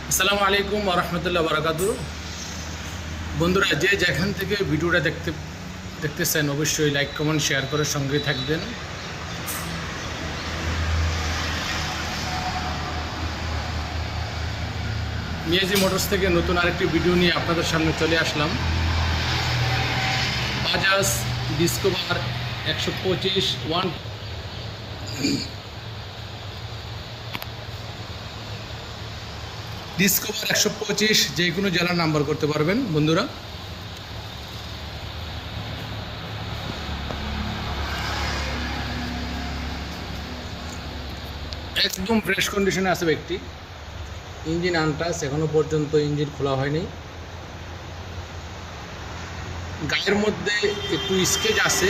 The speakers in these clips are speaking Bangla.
আসসালামু আলাইকুম ওয়া রাহমাতুল্লাহি ওয়া বারাকাতুহু। বন্ধুরা, যে যেখান থেকে ভিডিওটা দেখতেছেন অবশ্যই লাইক কমেন্ট শেয়ার করে সঙ্গে থাকবেন। মিয়াজি মোটরস থেকে নতুন আরেকটি ভিডিও নিয়ে আপনাদের সামনে চলে আসলাম। বাজাজ ডিসকভার 125 ডিসকভার 125 যে কোনো জেলার নাম্বার করতে পারবেন বন্ধুরা। একদম ফ্রেশ কন্ডিশনে আছে ব্যক্তি। ইঞ্জিন আনটাচ, এখনো পর্যন্ত ইঞ্জিন খোলা হয়নি। গায়ের মধ্যে একটু স্কেচ আছে।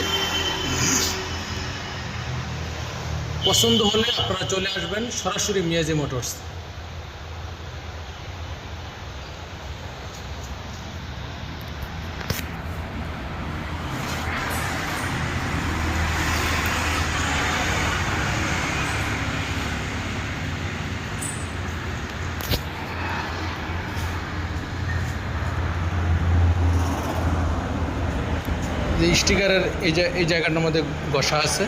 পছন্দ হলে আপনারা চলে আসবেন সরাসরি মিয়াজি মোটরস। যে স্টিকারের এই জায়গাটার মধ্যে ঘষা আছে।